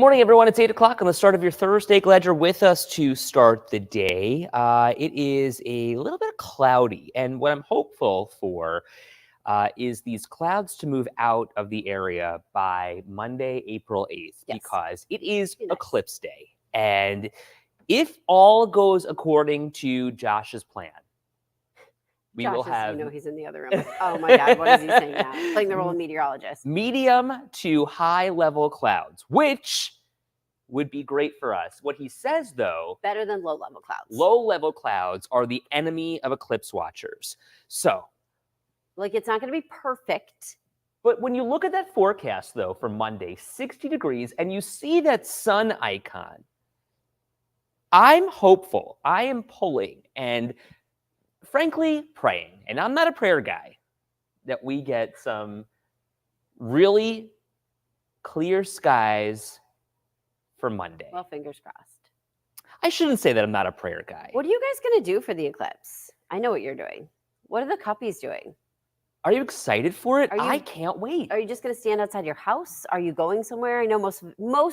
morning, everyone. It's 8 o'clock on the start of your Thursday. Glad you're with us to start the day. It is a little bit cloudy, and what I'm hopeful for is these clouds to move out of the area by Monday, April 8th, because it is Eclipse Day. And if all goes according to Josh's plan, we will have... You know, he's in the other room. Oh my God, what is he saying now? Playing the role of meteorologist. Medium to high level clouds, which would be great for us. What he says, though... Better than low level clouds. Low level clouds are the enemy of eclipse watchers. So... like, it's not going to be perfect. But when you look at that forecast, though, for Monday, 60 degrees, and you see that sun icon, I'm hopeful. I am pulling and, frankly, praying. And I'm not a prayer guy, that we get some really clear skies for Monday. Well, fingers crossed. I shouldn't say that I'm not a prayer guy. What are you guys going to do for the eclipse? I know what you're doing. What are the cuppies doing? Are you excited for it? I can't wait. Are you just going to stand outside your house? Are you going somewhere? I know most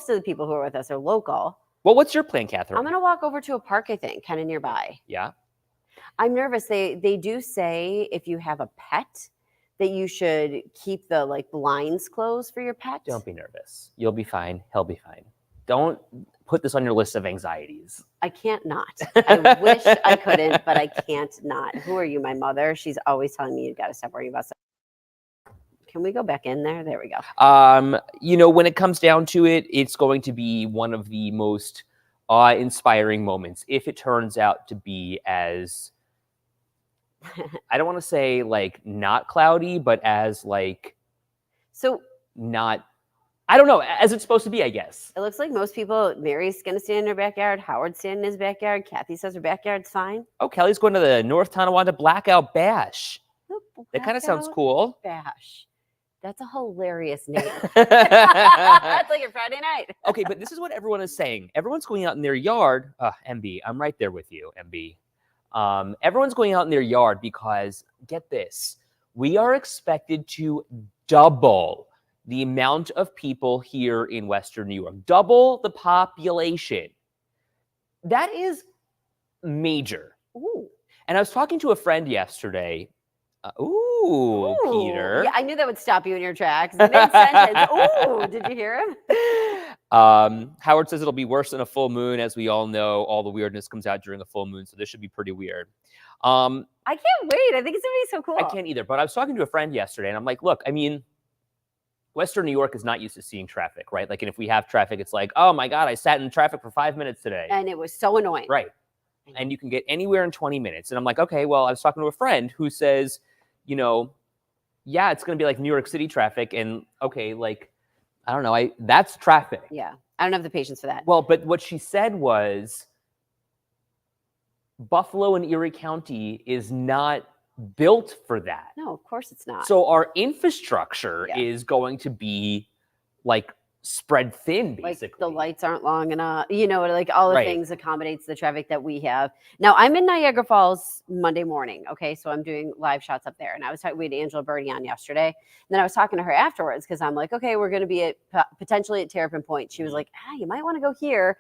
of the people who are with us are local. Well, what's your plan, Catherine? I'm going to walk over to a park, I think, kind of nearby. Yeah. I'm nervous. They do say if you have a pet that you should keep the blinds closed for your pet. Don't be nervous. You'll be fine. He'll be fine. Don't put this on your list of anxieties. I can't not. I wish I couldn't, but I can't not. Who are you, my mother? She's always telling me you got to stop worrying about stuff. Can we go back in there? There we go. When it comes down to it, it's going to be one of the most awe-inspiring moments if it turns out to be as, I don't want to say not cloudy, but as not, I don't know, as it's supposed to be, I guess. It looks like most people, Mary's going to stand in her backyard. Howard's standing in his backyard. Kathy says her backyard's fine. Oh, Kelly's going to the North Tonawanda Blackout Bash. That kind of sounds cool. Bash. That's a hilarious name. That's like a Friday night. Okay, but this is what everyone is saying. Everyone's going out in their yard. MB, I'm right there with you, MB. Everyone's going out in their yard because, get this, we are expected to double the amount of people here in Western New York. Double the population. That is major. Ooh. And I was talking to a friend yesterday. Ooh, Peter. Yeah, I knew that would stop you in your tracks. Mid-sentence. Ooh, did you hear him? Howard says it'll be worse than a full moon. As we all know, all the weirdness comes out during a full moon, so this should be pretty weird. I can't wait. I think it's going to be so cool. I can't either, but I was talking to a friend yesterday, and I'm like, look, I mean, Western New York is not used to seeing traffic, right? Like, and if we have traffic, it's like, oh my God, I sat in traffic for 5 minutes today. And it was so annoying. Right. And you can get anywhere in 20 minutes. And I'm like, okay, well, I was talking to a friend who says, yeah, it's going to be like New York City traffic. And okay, I don't know, that's traffic. Yeah. I don't have the patience for that. Well, but what she said was Buffalo and Erie County is not built for that. No, of course it's not. So our infrastructure is going to be spread thin, basically. The lights aren't long enough, all the things accommodates the traffic that we have. Now, I'm in Niagara Falls Monday morning, okay? So I'm doing live shots up there. And I was talking, we had Angela Birdie on yesterday. And then I was talking to her afterwards because I'm like, okay, we're going to be potentially at Terrapin Point. She was like, you might want to go here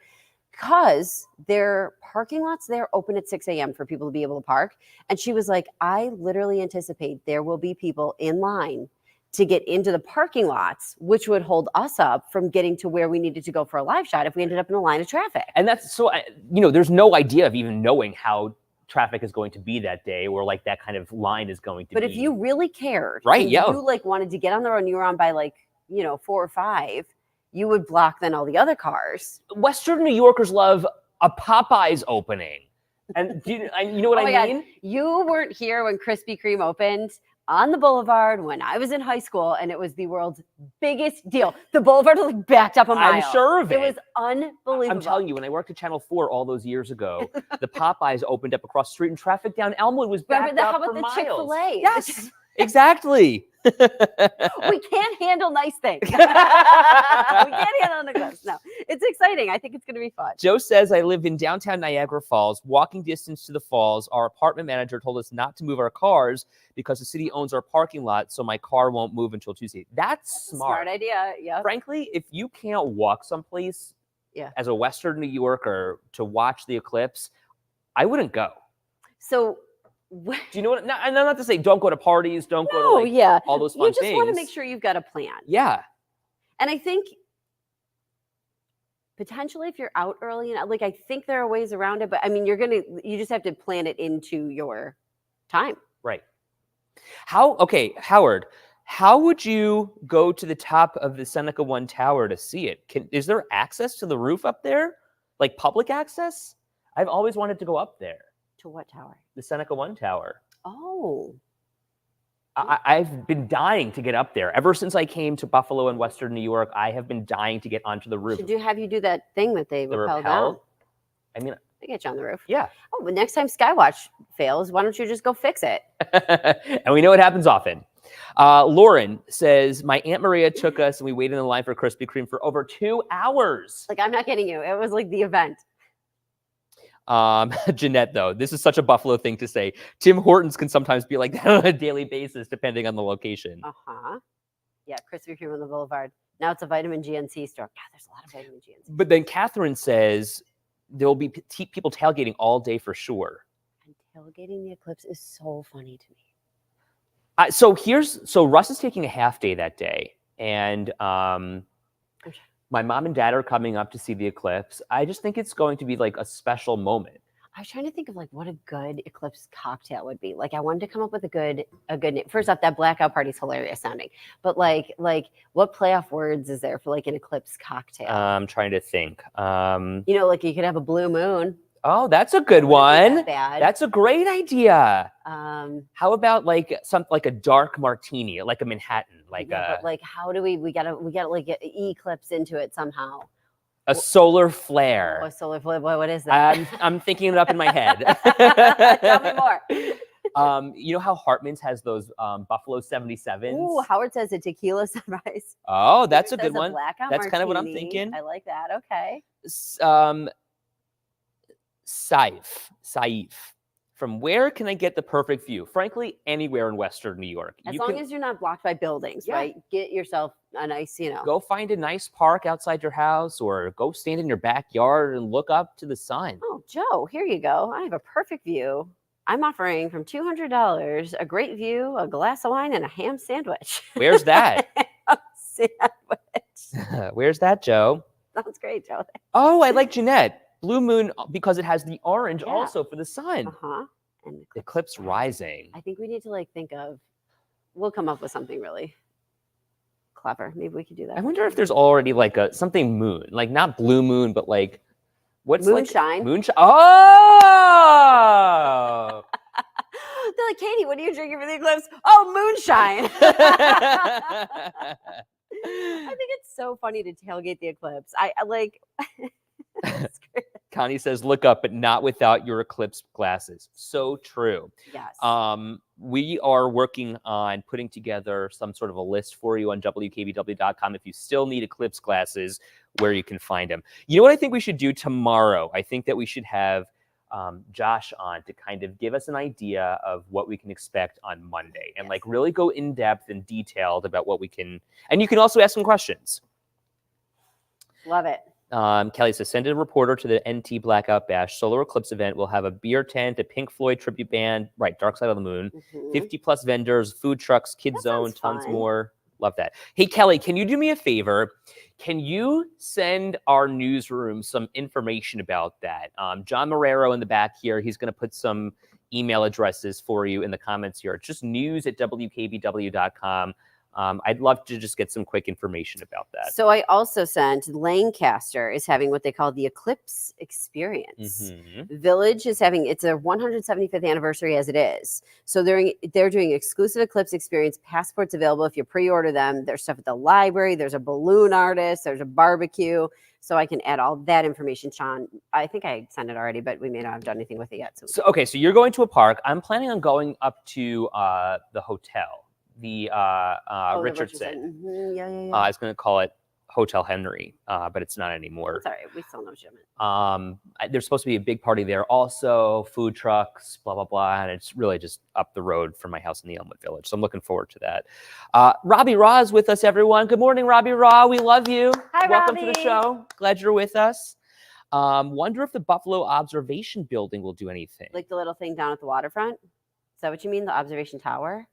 because their parking lots there open at 6 a.m. for people to be able to park. And she was like, I literally anticipate there will be people in line to get into the parking lots, which would hold us up from getting to where we needed to go for a live shot if we ended up in a line of traffic. And that's so, there's no idea of even knowing how traffic is going to be that day or that kind of line is going to be. But if you really cared, right? You wanted to get on the road and you were on by 4 or 5, you would block then all the other cars. Western New Yorkers love a Popeyes opening. And you know what I mean? God. You weren't here when Krispy Kreme opened on the boulevard when I was in high school, and it was the world's biggest deal. The boulevard was backed up a mile. I'm sure of it. It was unbelievable. I'm telling you, when I worked at Channel 4 all those years ago, the Popeyes opened up across the street, and traffic down Elmwood was backed up for miles. How about the Chick-fil-A? Yes, exactly. We can't handle nice things. We can't handle an eclipse. No, it's exciting. I think it's going to be fun. Joe says, I live in downtown Niagara Falls, walking distance to the falls. Our apartment manager told us not to move our cars because the city owns our parking lot, so my car won't move until Tuesday. That's smart. Smart idea. Yeah. Frankly, if you can't walk someplace as a Western New Yorker to watch the eclipse, I wouldn't go. So do you know what? And I'm not to say don't go to parties, don't go to all those fun things. You just want to make sure you've got a plan. Yeah. And I think potentially if you're out early, like I think there are ways around it, but I mean, you just have to plan it into your time. Right. Howard, how would you go to the top of the Seneca One Tower to see it? Is there access to the roof up there? Like public access? I've always wanted to go up there. To what tower? The Seneca One Tower. Oh. I've been dying to get up there. Ever since I came to Buffalo and Western New York, I have been dying to get onto the roof. Should have you do that thing that they rappel down? I mean, they get you on the roof. Yeah. Oh, but next time Skywatch fails, why don't you just go fix it? And we know it happens often. Lauren says, my Aunt Maria took us and we waited in the line for Krispy Kreme for over 2 hours. Like, I'm not kidding you. It was like the event. Jeanette, though, this is such a Buffalo thing to say. Tim Hortons can sometimes be like that on a daily basis, depending on the location. Yeah, Krispy Kreme on the Boulevard. Now it's a vitamin GNC store. God, there's a lot of vitamin GNC. But then Catherine says there will be people tailgating all day for sure. And tailgating the eclipse is so funny to me. So Russ is taking a half day that day, and my mom and dad are coming up to see the eclipse. I just think it's going to be like a special moment. I was trying to think of like what a good eclipse cocktail would be. Like I wanted to come up with a good name. First off, that blackout party is hilarious sounding. But like what playoff words is there for like an eclipse cocktail? I'm trying to think. Like you could have a blue moon. Oh, that's a good one. That's a great idea. How about like a dark martini, like a Manhattan, but like how do we gotta like eclipse into it somehow? A solar flare. A solar flare. Boy, what is that? I'm thinking it up in my head. Tell me more. You know how Hartman's has those Buffalo 77s? Ooh, Howard says a tequila sunrise. Oh, that's a good one. That's martini. Kind of what I'm thinking. I like that. Okay. Saif. From where can I get the perfect view? Frankly, anywhere in Western New York. As long as you're not blocked by buildings, right? Get yourself a nice, Go find a nice park outside your house or go stand in your backyard and look up to the sun. Oh, Joe, here you go. I have a perfect view. I'm offering from $200, a great view, a glass of wine, and a ham sandwich. Where's that? Sandwich. Where's that, Joe? Sounds great, Joe. Oh, I like Jeanette. Blue moon because it has the orange also for the sun. And eclipse rising. I think we need to we'll come up with something really clever. Maybe we could do that. I wonder if there's already something moon, like not blue moon, but like what's moonshine? Moonshine. Oh. They're like, Katie, what are you drinking for the eclipse? Oh, moonshine. I think it's so funny to tailgate the eclipse. I like. Connie says, look up, but not without your eclipse glasses. So true. Yes. We are working on putting together some sort of a list for you on WKBW.com if you still need eclipse glasses, where you can find them. You know what I think we should do tomorrow? I think that we should have Josh on to kind of give us an idea of what we can expect on Monday and really go in depth and detailed about what we can. And you can also ask some questions. Love it. Kelly says, send a reporter to the NT Blackout Bash Solar Eclipse event. We'll have a beer tent, a Pink Floyd tribute band, right, Dark Side of the Moon, 50 plus vendors, food trucks, kids zone, tons more. Love that. Hey, Kelly, can you do me a favor? Can you send our newsroom some information about that? John Marrero in the back here, he's going to put some email addresses for you in the comments here. It's just news@WKBW.com. I'd love to just get some quick information about that. So I also sent Lancaster is having what they call the Eclipse Experience. Village is having it's their 175th anniversary as it is. So they're doing exclusive Eclipse Experience passports available if you pre-order them. There's stuff at the library. There's a balloon artist. There's a barbecue. So I can add all that information, Sean. I think I sent it already, but we may not have done anything with it yet. So you're going to a park. I'm planning on going up to the hotel. the the Richardson. Mhm. Yeah. I was going to call it Hotel Henry, but it's not anymore. It's all right. We still know what you meant. There's supposed to be a big party there also, food trucks, blah, blah, blah. And it's really just up the road from my house in the Elmwood Village. So I'm looking forward to that. Robbie Raw is with us, everyone. Good morning, Robbie Raw. We love you. Hi, Welcome Robbie. to the show. Glad you're with us. Wonder if the Buffalo Observation Building will do anything. Like the little thing down at the waterfront? Is that what you mean, the observation tower?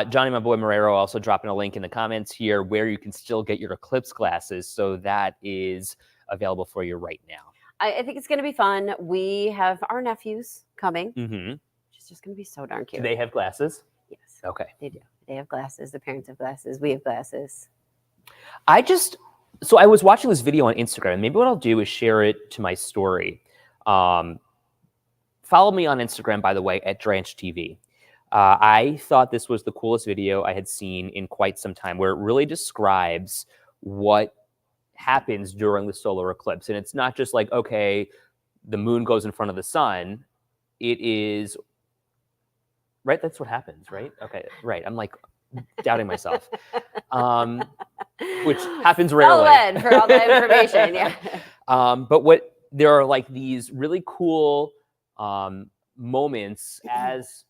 Johnny, my boy Marrero, also dropping a link in the comments here where you can still get your eclipse glasses. So that is available for you right now. I think it's going to be fun. We have our nephews coming. Mm-hmm. Which is just going to be so darn cute. Do they have glasses? Yes. Okay. They do. They have glasses. The parents have glasses. We have glasses. So I was watching this video on Instagram. Maybe what I'll do is share it to my story. Follow me on Instagram, by the way, at Dranch TV. I thought this was the coolest video I had seen in quite some time, where it really describes what happens during the solar eclipse. And it's not just like, okay, the moon goes in front of the sun. It is, right? That's what happens, right? Okay, right. I'm like doubting myself, which happens rarely. Ed for all that information, yeah. But there are like these really cool moments as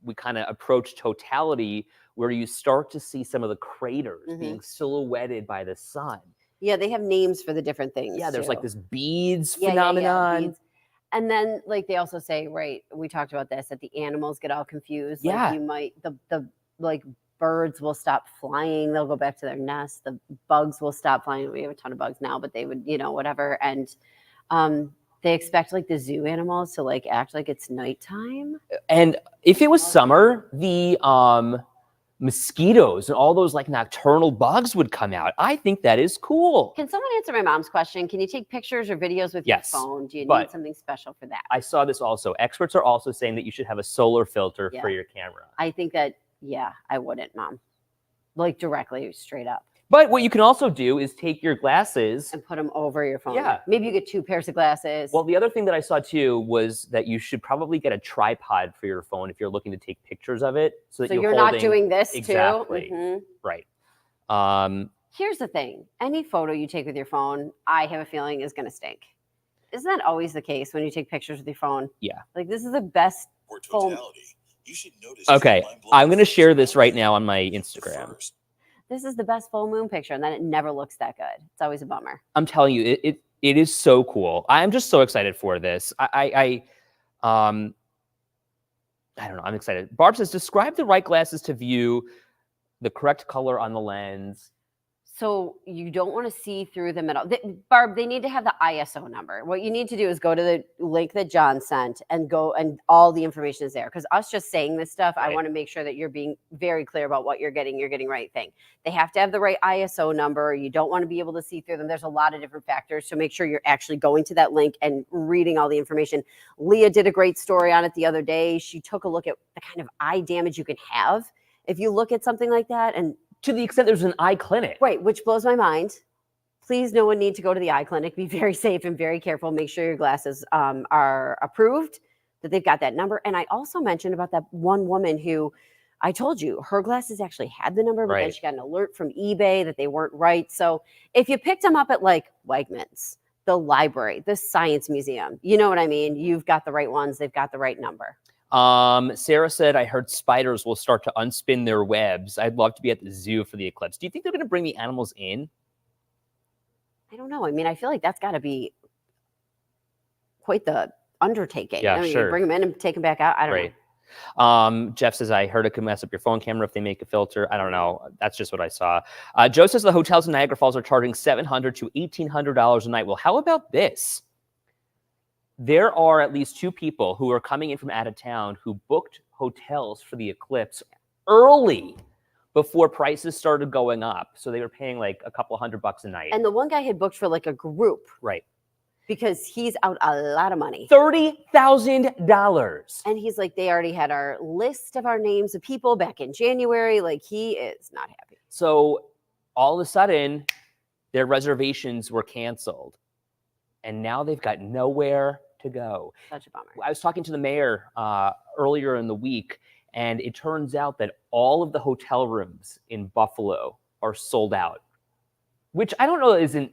we kind of approach totality, where you start to see some of the craters being silhouetted by the sun. Yeah, they have names for the different things. Yeah, there's too. like this beads phenomenon. Beads. And then, like, they also say, right, we talked about this, that the animals get all confused. Yeah. Like, you might, the like, birds will stop flying. They'll go back to their nest. The bugs will stop flying. We have a ton of bugs now, but they would, whatever. And they expect, like, the zoo animals to, like, act like it's nighttime. And if it was summer, the mosquitoes and all those like nocturnal bugs would come out. I think that is cool. Can someone answer my mom's question? Can you take pictures or videos with your phone? Do you need something special for that? I saw this also. Experts are also saying that you should have a solar filter for your camera. I think that, I wouldn't, Mom. Like directly, straight up. But what you can also do is take your glasses and put them over your phone. Yeah. Maybe you get 2 pairs of glasses. Well, the other thing that I saw too was that you should probably get a tripod for your phone if you're looking to take pictures of it. So you're not doing this exactly. too? Right. Here's the thing. Any photo you take with your phone, I have a feeling is going to stink. Isn't that always the case when you take pictures with your phone? Yeah. Like, this is the best phone. You should notice. Okay, I'm going to share this right now on my Instagram. This is the best full moon picture, and then it never looks that good. It's always a bummer. I'm telling you, it is so cool. I'm just so excited for this. I don't know. I'm excited. Barb says, describe the right glasses to view the correct color on the lens. So you don't want to see through them at all. Barb, they need to have the ISO number. What you need to do is go to the link that John sent and go, and all the information is there. Because us just saying this stuff, I want to make sure that you're being very clear about what you're getting right thing. They have to have the right ISO number. You don't want to be able to see through them. There's a lot of different factors. So make sure you're actually going to that link and reading all the information. Leah did a great story on it the other day. She took a look at the kind of eye damage you can have if you look at something like that. And to the extent there's an eye clinic. Right, which blows my mind. Please, no one need to go to the eye clinic. Be very safe and very careful. Make sure your glasses are approved, that they've got that number. And I also mentioned about that one woman who, I told you, her glasses actually had the number, but then she got an alert from eBay that they weren't right. So if you picked them up at like Wegmans, the library, the science museum, you know what I mean? You've got the right ones. They've got the right number. Sarah said, I heard spiders will start to unspin their webs. I'd love to be at the zoo for the eclipse. Do you think they're going to bring the animals in? I don't know. I mean, I feel like that's got to be quite the undertaking. Yeah, You bring them in and take them back out. I don't know. Jeff says, I heard it could mess up your phone camera if they make a filter. I don't know. That's just what I saw. Joe says the hotels in Niagara Falls are charging $700 to $1,800 a night. Well, how about this? There are at least 2 people who are coming in from out of town who booked hotels for the eclipse early before prices started going up. So they were paying like a couple $100 a night. And the one guy had booked for like a group. Right. Because he's out a lot of money. $30,000. And he's like, they already had our list of our names of people back in January. Like, he is not happy. So all of a sudden, their reservations were canceled. And now they've got nowhere to go. Such a bummer. I was talking to the mayor earlier in the week, And it turns out that all of the hotel rooms in Buffalo are sold out, which I don't know isn't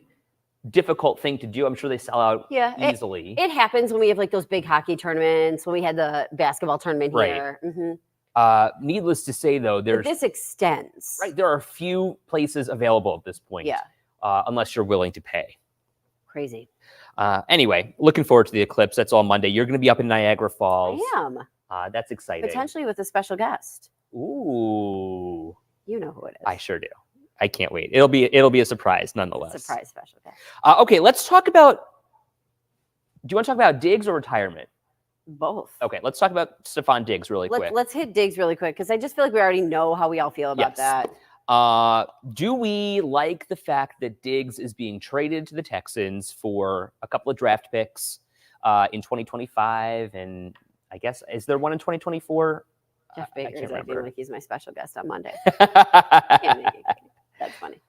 difficult thing to do. I'm sure they sell out easily. It happens when we have like those big hockey tournaments, when we had the basketball tournament here. Needless to say, though, this extends. Right, there are a few places available at this point. Yeah. Unless you're willing to pay. Crazy. Anyway, looking forward to the eclipse. That's all Monday. You're going to be up in Niagara Falls. I am. That's exciting. Potentially with a special guest. Ooh. You know who it is. I sure do. I can't wait. It'll be a surprise nonetheless. Surprise special guest. Okay, let's talk about. Do you want to talk about Diggs or retirement? Both. Okay, let's talk about Stefon Diggs really quick. Let's hit Diggs really quick because I just feel like we already know how we all feel about that. Do we like the fact that Diggs is being traded to the Texans for a couple of draft picks in 2025? And I guess, is there one in 2024? Jeff Baker is acting like he's my special guest on Monday. That's funny.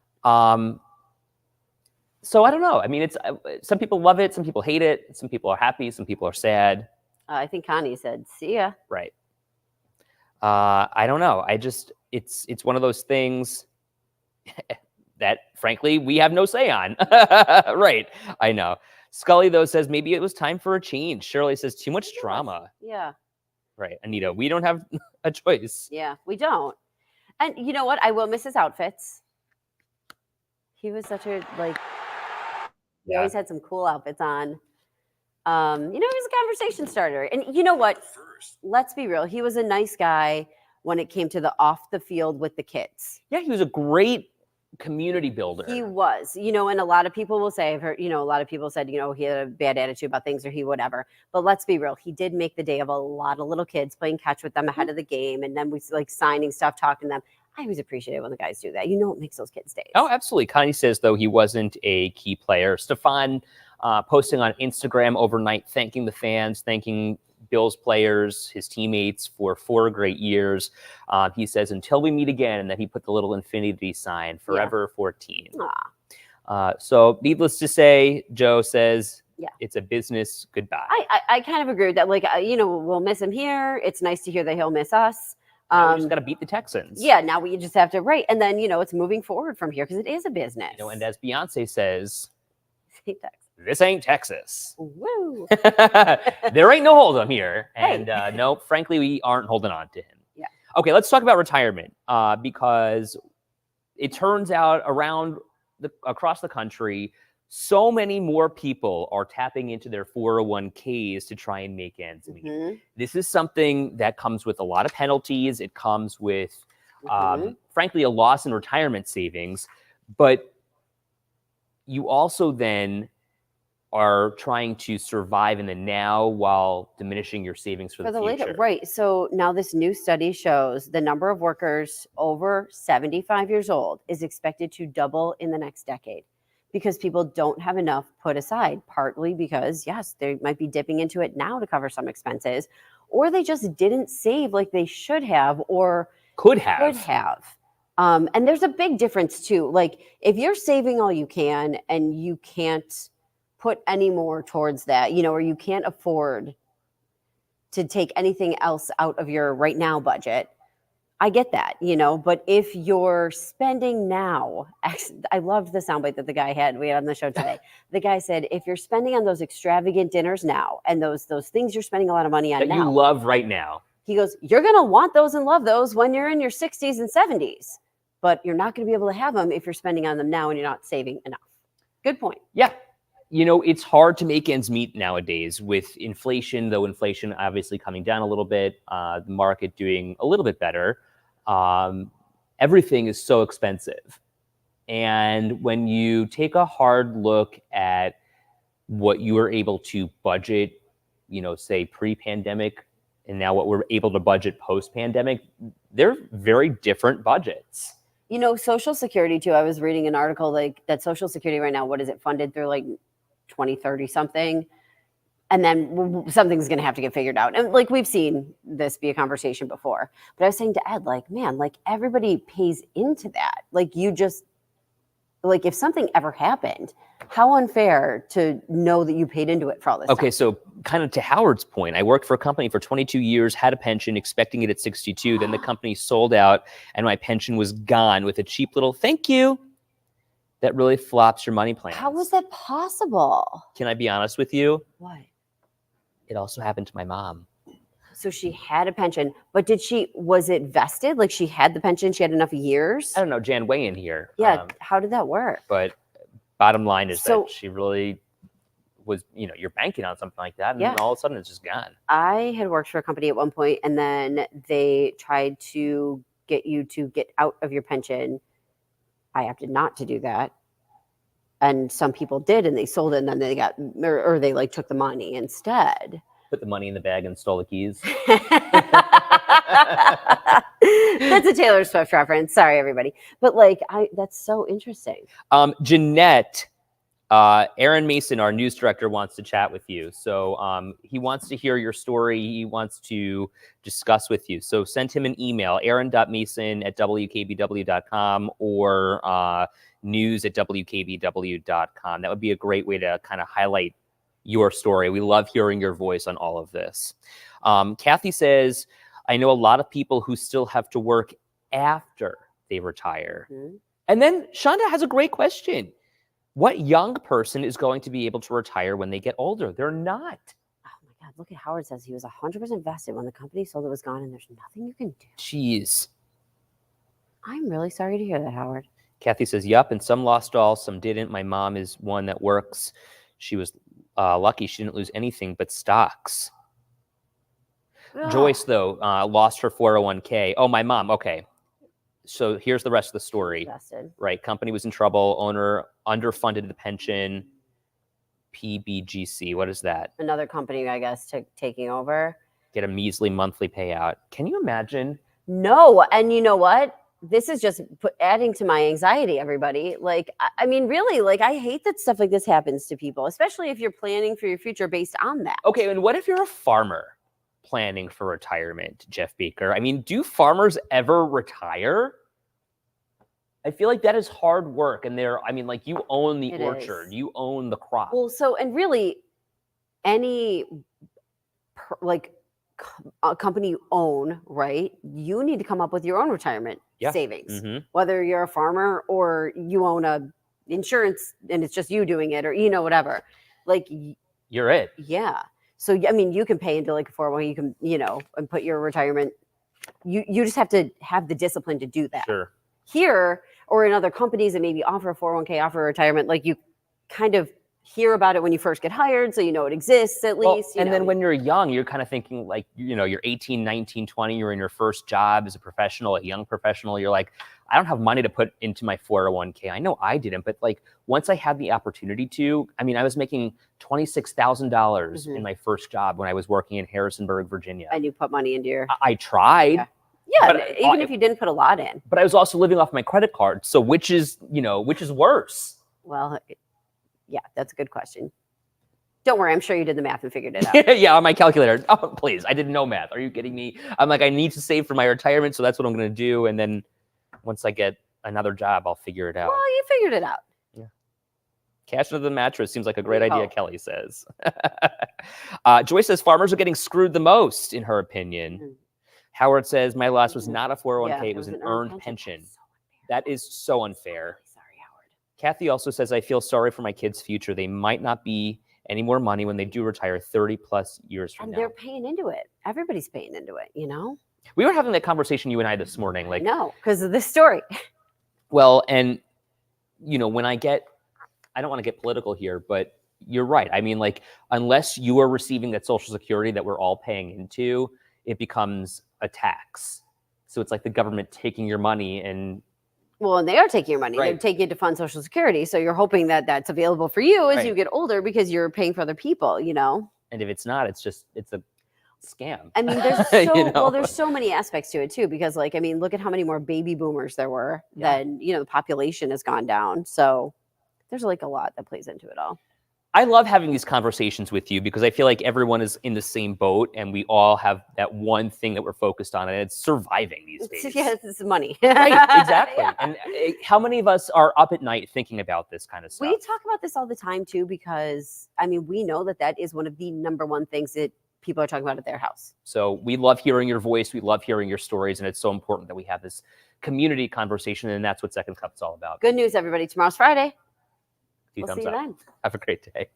So I don't know. I mean, it's some people love it, some people hate it, some people are happy, some people are sad. I think Connie said, "See ya." Right. I don't know. It's one of those things that, frankly, we have no say on. Right. I know. Scully, though, says maybe it was time for a change. Shirley says too much drama. Yeah. Right. Anita, we don't have a choice. Yeah, we don't. And you know what? I will miss his outfits. He was such a, he always had some cool outfits on. He was a conversation starter. And you know what? Let's be real. He was a nice guy when it came to the off the field with the kids. Yeah, he was a great community builder. He was, and a lot of people will say, I've heard, a lot of people said, he had a bad attitude about things or he whatever. But let's be real. He did make the day of a lot of little kids playing catch with them ahead of the game. And then we signing stuff, talking to them. I always appreciate it when the guys do that. It makes those kids' days. Oh, absolutely. Connie says, though, he wasn't a key player. Stefon posting on Instagram overnight, thanking the fans, thanking Bills players, his teammates for 4 great years. He says, until we meet again, and then he put the little infinity sign, forever 14. So needless to say, Joe says, it's a business goodbye. I kind of agree with that. We'll miss him here. It's nice to hear that he'll miss us. We just got to beat the Texans. Yeah, now we just have to, right. And then, it's moving forward from here because it is a business. And as Beyonce says, Texas. This ain't Texas. Woo. There ain't no hold 'em here. And no, frankly, we aren't holding on to him. Yeah. Okay, let's talk about retirement because it turns out across the country, so many more people are tapping into their 401ks to try and make ends meet. Mm-hmm. This is something that comes with a lot of penalties. It comes with, frankly, a loss in retirement savings. But you also then are trying to survive in the now while diminishing your savings for the future. Later. Right. So now this new study shows the number of workers over 75 years old is expected to double in the next decade because people don't have enough put aside, partly because, yes, they might be dipping into it now to cover some expenses, or they just didn't save like they should have or could have. And there's a big difference too. Like if you're saving all you can and you can't put any more towards that, or you can't afford to take anything else out of your right now budget, I get that, but if you're spending now, I loved the soundbite that the guy we had on the show today. The guy said, if you're spending on those extravagant dinners now and those things you're spending a lot of money on that now. You love right now. He goes, you're going to want those and love those when you're in your 60s and 70s, but you're not going to be able to have them if you're spending on them now and you're not saving enough. Good point. Yeah. It's hard to make ends meet nowadays with inflation, though inflation obviously coming down a little bit, the market doing a little bit better. Everything is so expensive. And when you take a hard look at what you were able to budget, say pre-pandemic, and now what we're able to budget post-pandemic, they're very different budgets. Social Security too. I was reading an article that Social Security right now, what is it funded through 2030 something? And then something's going to have to get figured out. And we've seen this be a conversation before, but I was saying to Ed, man, everybody pays into that. like if something ever happened, how unfair to know that you paid into it for all this Okay, time. so kind of to Howard's point, I worked for a company for 22 years, had a pension, expecting it at 62. Then the company sold out and my pension was gone with a cheap little thank you. That really flops your money plans. How was that possible? Can I be honest with you? What? It also happened to my mom. So she had a pension, but was it vested? Like she had the pension, she had enough years? I don't know, Jan, weigh in here. Yeah, how did that work? But bottom line is that she really was, you're banking on something like that, and then all of a sudden it's just gone. I had worked for a company at one point, and then they tried to get you to get out of your pension. I opted not to do that. And some people did, and they sold it, and then they got, or they like took the money instead. Put the money in the bag and stole the keys. That's a Taylor Swift reference. Sorry, everybody. But like, that's so interesting. Jeanette, Aaron Mason, our news director, wants to chat with you. So he wants to hear your story. He wants to discuss with you. So send him an email, aaron.mason@wkbw.com or news@wkbw.com. That would be a great way to kind of highlight your story. We love hearing your voice on all of this. Kathy says, I know a lot of people who still have to work after they retire. Mm-hmm. And then Shonda has a great question. What young person is going to be able to retire when they get older? They're not. Oh my God, look at Howard says he was 100% vested when the company sold it was gone and there's nothing you can do. Jeez. I'm really sorry to hear that, Howard. Kathy says, yup, and some lost all, some didn't. My mom is one that works. She was lucky she didn't lose anything but stocks. Ugh. Joyce, though, lost her 401k. Oh, my mom. Okay. So here's the rest of the story. Invested. Right. Company was in trouble. Owner underfunded the pension. PBGC. What is that? Another company, I guess, taking over. Get a measly monthly payout. Can you imagine? No. And you know what? This is just adding to my anxiety, everybody. Like, I mean, really, like, I hate that stuff like this happens to people, especially if you're planning for your future based on that. Okay. And what if you're a farmer planning for retirement, Jeff Baker? I mean, do farmers ever retire? I feel like that is hard work. And like you own the orchard, you own the crop. Well, so, and really any company you own, right? You need to come up with your own retirement savings, whether you're a farmer or you own a insurance and it's just you doing it or, whatever. Like you're it. Yeah. So, I mean, you can pay into like a 401k, you can, and put your retirement, you just have to have the discipline to do that. Sure. Here or in other companies that maybe offer a 401k, offer a retirement, like you kind of hear about it when you first get hired. So, it exists at least. And then when you're young, you're kind of thinking like, you're 18, 19, 20, you're in your first job as a professional, a young professional. You're like, I don't have money to put into my 401k. I know I didn't, but like once I had the opportunity to, I mean, I was making $26,000 in my first job when I was working in Harrisonburg, Virginia. And you put money into your... I tried. Yeah, but even if you didn't put a lot in. But I was also living off my credit card. So which is worse? Well, yeah, that's a good question. Don't worry, I'm sure you did the math and figured it out. Yeah, on my calculator. Oh, please, I did no math. Are you kidding me? I'm like, I need to save for my retirement, so that's what I'm going to do. And then once I get another job, I'll figure it out. Well, you figured it out. Yeah. Cash into the mattress seems like a great idea, Kelly says. Joyce says farmers are getting screwed the most, in her opinion. Mm-hmm. Howard says, my loss was not a 401k, it was an earned pension. That is so unfair. Sorry, Howard. Kathy also says, I feel sorry for my kids' future. They might not be any more money when they do retire 30 plus years from now. And they're paying into it. Everybody's paying into it, We were having that conversation, you and I, this morning. Like, no, because of this story. Well, and, when I don't want to get political here, but you're right. I mean, like, unless you are receiving that Social Security that we're all paying into, it becomes a tax. So it's like the government taking your money and... Well, and they are taking your money. Right. They're taking it to fund Social Security. So you're hoping that that's available for you as you get older because you're paying for other people, And if it's not, it's a scam. I mean, there's so many aspects to it too, because like, I mean, look at how many more baby boomers there were than, the population has gone down. So there's like a lot that plays into it all. I love having these conversations with you because I feel like everyone is in the same boat and we all have that one thing that we're focused on, and it's surviving these days. Yes, it's money. Right, exactly. Yeah. And how many of us are up at night thinking about this kind of stuff? We talk about this all the time too, because I mean, we know that is one of the number one things that people are talking about at their house. So we love hearing your voice. We love hearing your stories. And it's so important that we have this community conversation. And that's what Second Cup is all about. Good news, everybody. Tomorrow's Friday. Two We'll thumbs see you up. then. Have a great day.